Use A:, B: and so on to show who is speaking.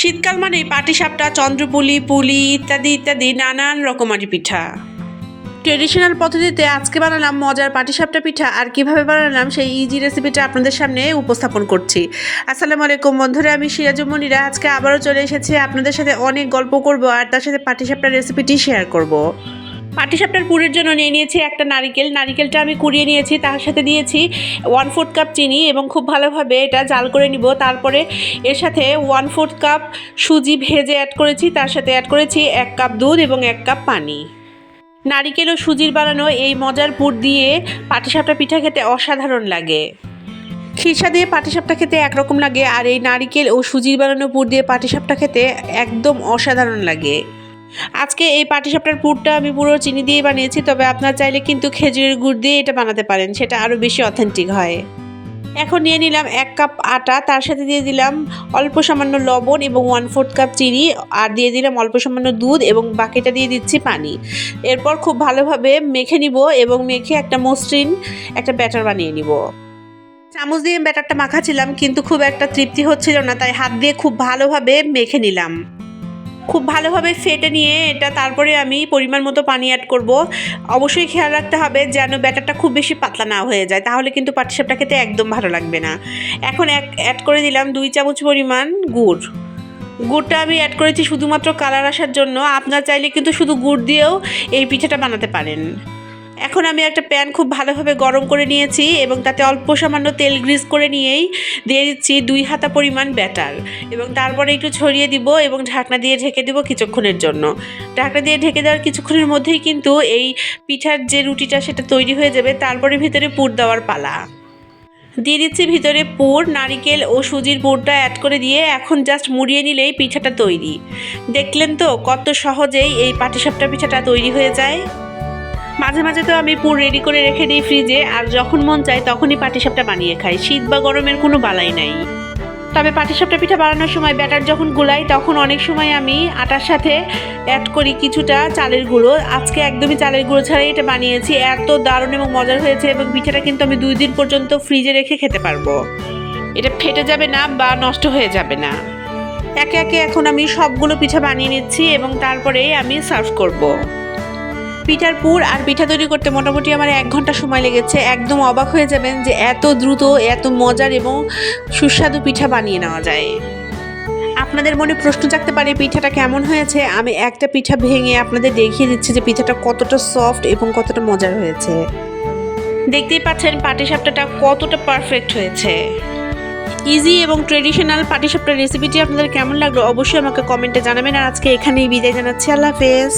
A: শীতকাল মানেই পাটিসাপটা, চন্দ্রপুলি, পুলি ইত্যাদি ইত্যাদি নানান রকমারি পিঠা। ট্রেডিশনাল পদ্ধতিতে আজকে বানালাম মজার পাটিসাপটা পিঠা, আর কিভাবে বানালাম সেই ইজি রেসিপিটা আপনাদের সামনে উপস্থাপন করছি। আসসালামু আলাইকুম বন্ধুরা, আমি সিরাজুম মনিরা আজকে আবারও চলে এসেছি আপনাদের সাথে অনেক গল্প করব আর তার সাথে পাটিসাপটার রেসিপিটি শেয়ার করব। পাটিসাপটার পুরের জন্য নিয়ে নিয়েছি একটা নারিকেলটা আমি কুড়িয়ে নিয়েছি, তার সাথে দিয়েছি 1/4 কাপ চিনি এবং খুব ভালোভাবে এটা জাল করে নিব। তারপরে এর সাথে 1/4 কাপ সুজি ভেজে অ্যাড করেছি, তার সাথে অ্যাড করেছি 1 কাপ দুধ এবং 1 কাপ পানি। নারিকেল ও সুজির বানানো এই মজার পুর দিয়ে পাটিসাপটা পিঠা খেতে অসাধারণ লাগে। খিরসা দিয়ে পাটিসাপটা খেতে একরকম লাগে, আর এই নারিকেল ও সুজির বানানো পুর দিয়ে পাটিসাপটা খেতে একদম অসাধারণ লাগে। আজকে এই পাটিসাপটার পুরটা আমি পুরো চিনি দিয়ে বানিয়েছি, তবে আপনারা চাইলে কিন্তু খেজুরের গুড় দিয়ে এটা বানাতে পারেন, সেটা আরও বেশি অথেন্টিক হয়। এখন নিয়ে নিলাম 1 কাপ আটা, তার সাথে দিয়ে দিলাম অল্প সামান্য লবণ এবং 1/4 কাপ চিনি, আর দিয়ে দিলাম অল্প সামান্য দুধ এবং বাকিটা দিয়ে দিচ্ছি পানি। এরপর খুব ভালোভাবে মেখে নিব এবং মেখে একটা মসৃণ একটা ব্যাটার বানিয়ে নিব। চামচ দিয়ে ব্যাটারটা মাখাচ্ছিলাম কিন্তু খুব একটা তৃপ্তি হচ্ছিল না, তাই হাত দিয়ে খুব ভালোভাবে মেখে নিলাম। খুব ভালোভাবে ফেটে নিয়ে এটা তারপরে আমি পরিমাণ মতো পানি অ্যাড করব। অবশ্যই খেয়াল রাখতে হবে যেন ব্যাটারটা খুব বেশি পাতলা না হয়ে যায়, তাহলে কিন্তু পাটিসাপটা খেতে একদম ভালো লাগবে না। এখন অ্যাড করে দিলাম 2 চামচ পরিমাণ গুড়টা আমি অ্যাড করেছি শুধুমাত্র কালার আসার জন্য। আপনারা চাইলে কিন্তু শুধু গুড় দিয়েও এই পিঠাটা বানাতে পারেন। এখন আমি একটা প্যান খুব ভালোভাবে গরম করে নিয়েছি এবং তাতে অল্প সামান্য তেল গ্রিস করে নিয়েই দিয়ে দিচ্ছি 2 হাতা পরিমাণ ব্যাটার এবং তারপরে একটু ছড়িয়ে দিব এবং ঢাকনা দিয়ে ঢেকে দিব কিছুক্ষণের জন্য। ঢাকনা দিয়ে ঢেকে দেওয়ার কিছুক্ষণের মধ্যেই কিন্তু এই পিঠার যে রুটিটা সেটা তৈরি হয়ে যাবে। তারপরে ভিতরে পুর দেওয়ার পালা। দিয়ে দিচ্ছি ভিতরে পুর, নারিকেল ও সুজির পুরটা অ্যাড করে দিয়ে এখন জাস্ট মুড়িয়ে নিলেই পিঠাটা তৈরি। দেখলেন তো কত সহজেই এই পাটিসাপটা পিঠাটা তৈরি হয়ে যায়। মাঝে মাঝে তো আমি পুর রেডি করে রেখে দিই ফ্রিজে, আর যখন মন চায় তখনই পাটিসাপটা বানিয়ে খাই। শীত বা গরমের কোনো বালাই নাই। তবে পাটিসাপটা পিঠা বানানোর সময় ব্যাটার যখন গুলাই তখন অনেক সময় আমি আটার সাথে অ্যাড করি কিছুটা চালের গুঁড়ো। আজকে একদমই চালের গুঁড়ো ছাড়াই এটা বানিয়েছি, এত দারুণ এবং মজার হয়েছে এবং পিঠাটা কিন্তু আমি 2 দিন পর্যন্ত ফ্রিজে রেখে খেতে পারবো। এটা ফেটে যাবে না বা নষ্ট হয়ে যাবে না। একে একে এখন আমি সবগুলো পিঠা বানিয়ে নিচ্ছি এবং তারপরেই আমি সার্ভ করব। পিঠার পুর আর পিঠা তৈরি করতে মোটামুটি আমার 1 ঘন্টা সময় লেগেছে। একদম অবাক হয়ে যাবেন যে এত দ্রুত এত মজার এবং সুস্বাদু পিঠা বানিয়ে নেওয়া যায়। আপনাদের মনে প্রশ্ন জাগতে পারে পিঠাটা কেমন হয়েছে। আমি একটা পিঠা ভেঙে আপনাদের দেখিয়ে দিচ্ছি যে পিঠাটা কতটা সফট এবং কতটা মজার হয়েছে। দেখতেই পাচ্ছেন পাটিসাপটাটা কতটা পারফেক্ট হয়েছে। ইজি এবং ট্রেডিশনাল পাটিসাপটার রেসিপিটি আপনাদের কেমন লাগলো অবশ্যই আমাকে কমেন্টে জানাবেন। আর আজকে এখানেই বিদায় জানাচ্ছি। আল্লাহ হাফেজ।